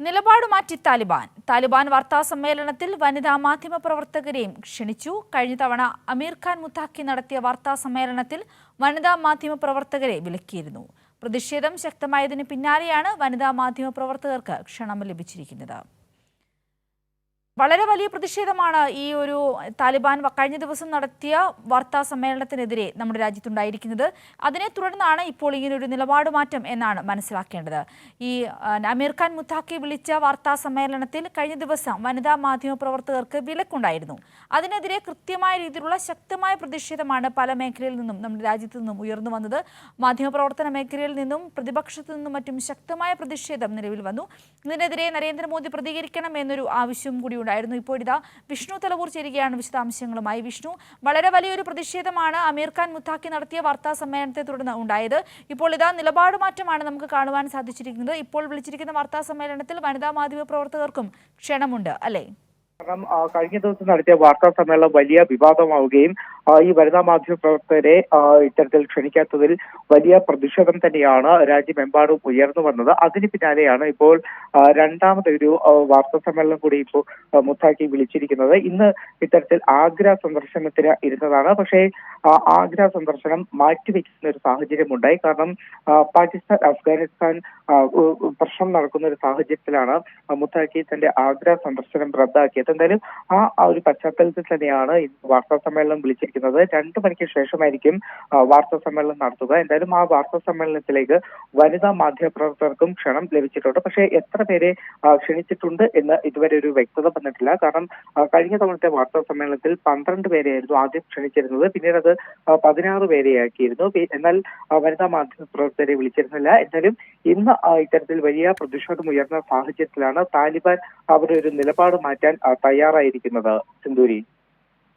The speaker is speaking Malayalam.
നിലപാട് മാറ്റി താലിബാൻ വാർത്താ സമ്മേളനത്തിൽ വനിതാ മാധ്യമ പ്രവർത്തകരെയും ക്ഷണിച്ചു. കഴിഞ്ഞ തവണ അമീർ ഖാൻ മുത്താഖി നടത്തിയ വാർത്താ സമ്മേളനത്തിൽ വനിതാ മാധ്യമ പ്രവർത്തകരെ വിലക്കിയിരുന്നു. പ്രതിഷേധം ശക്തമായതിന് പിന്നാലെയാണ് വനിതാ മാധ്യമ പ്രവർത്തകർക്ക് ക്ഷണം ലഭിച്ചിരിക്കുന്നത്. വളരെ വലിയ പ്രതിഷേധമാണ് ഈ ഒരു താലിബാൻ കഴിഞ്ഞ ദിവസം നടത്തിയ വാർത്താ സമ്മേളനത്തിനെതിരെ നമ്മുടെ രാജ്യത്തുണ്ടായിരിക്കുന്നത്. അതിനെ തുടർന്നാണ് ഇപ്പോൾ ഇങ്ങനൊരു നിലപാട് മാറ്റം എന്നാണ് മനസ്സിലാക്കേണ്ടത്. ഈ അമീർ ഖാൻ മുത്താഖി വിളിച്ച വാർത്താ സമ്മേളനത്തിൽ കഴിഞ്ഞ ദിവസം വനിതാ മാധ്യമ പ്രവർത്തകർക്ക് വിലക്കുണ്ടായിരുന്നു. അതിനെതിരെ കൃത്യമായ രീതിയിലുള്ള ശക്തമായ പ്രതിഷേധമാണ് പല മേഖലയിൽ നിന്നും നമ്മുടെ രാജ്യത്തു നിന്നും ഉയർന്നു വന്നത്. മാധ്യമപ്രവർത്തന മേഖലയിൽ നിന്നും പ്രതിപക്ഷത്തു നിന്നും മറ്റും ശക്തമായ പ്രതിഷേധം നിലവിൽ വന്നു. ഇതിനെതിരെ നരേന്ദ്രമോദി പ്രതികരിക്കണം എന്നൊരു ആവശ്യം കൂടി ഉണ്ടായിരുന്നു. ഇപ്പോൾ ഇതാ വിഷ്ണു തലവൂർ ചേരുകയാണ് വിശദാംശങ്ങളുമായി. വിഷ്ണു, വളരെ വലിയൊരു പ്രതിഷേധമാണ് അമീർ ഖാൻ മുത്താഖി നടത്തിയ വാർത്താ സമ്മേളനത്തെ തുടർന്ന് ഉണ്ടായത്. ഇപ്പോൾ ഇതാ നിലപാട് മാറ്റമാണ് നമുക്ക് കാണുവാൻ സാധിച്ചിരിക്കുന്നത്. ഇപ്പോൾ വിളിച്ചിരിക്കുന്ന വാർത്താ സമ്മേളനത്തിൽ വനിതാ മാധ്യമ പ്രവർത്തകർക്കും ക്ഷണമുണ്ട്, അല്ലേ? കാരണം കഴിഞ്ഞ ദിവസം നടത്തിയ വാർത്താ സമ്മേളനം വലിയ വിവാദമാവുകയും ഈ വനിതാ മാധ്യമ പ്രവർത്തകരെ ഇത്തരത്തിൽ ക്ഷണിക്കാത്തതിൽ വലിയ പ്രതിഷേധം തന്നെയാണ് രാജ്യമെമ്പാടും ഉയർന്നു വന്നത്. അതിന് പിന്നാലെയാണ് ഇപ്പോൾ രണ്ടാമതൊരു വാർത്താ സമ്മേളനം കൂടി ഇപ്പോൾ മുത്താഖി വിളിച്ചിരിക്കുന്നത്. ഇന്ന് ഇത്തരത്തിൽ ആഗ്ര സന്ദർശനത്തിന് ഇരുന്നതാണ്. പക്ഷേ ആഗ്ര സന്ദർശനം മാറ്റിവെക്കുന്ന ഒരു സാഹചര്യമുണ്ടായി. കാരണം പാകിസ്ഥാൻ അഫ്ഗാനിസ്ഥാൻ പ്രശ്നം നടക്കുന്ന ഒരു സാഹചര്യത്തിലാണ് മുത്താഖി തന്റെ ആഗ്ര സന്ദർശനം റദ്ദാക്കിയത്. എന്തായാലും ആ ഒരു പശ്ചാത്തലത്തിൽ തന്നെയാണ് വാർത്താ സമ്മേളനം വിളിച്ചിരിക്കുന്നത്. 2 മണിക്ക് ശേഷമായിരിക്കും വാർത്താ സമ്മേളനം നടത്തുക. എന്തായാലും ആ വാർത്താ സമ്മേളനത്തിലേക്ക് വനിതാ മാധ്യമ പ്രവർത്തകർക്കും ക്ഷണം ലഭിച്ചിട്ടുണ്ട്. പക്ഷേ എത്ര പേരെ ക്ഷണിച്ചിട്ടുണ്ട് എന്ന് ഇതുവരെ ഒരു വ്യക്തത വന്നിട്ടില്ല. കാരണം കഴിഞ്ഞ തവണത്തെ വാർത്താ സമ്മേളനത്തിൽ 12 പേരെയായിരുന്നു ആദ്യം ക്ഷണിച്ചിരുന്നത്. പിന്നീട് അത് 16 പേരെയാക്കിയിരുന്നു. എന്നാൽ വനിതാ മാധ്യമ പ്രവർത്തകരെ വിളിച്ചിരുന്നില്ല. എന്തായാലും ഇന്ന് ഇത്തരത്തിൽ വലിയ പ്രതിഷേധം ഉയർന്ന സാഹചര്യത്തിലാണ് താലിബാൻ അവരുടെ ഒരു നിലപാട് മാറ്റാൻ തയ്യാറായിരിക്കുന്നത്. സിന്ധൂരി.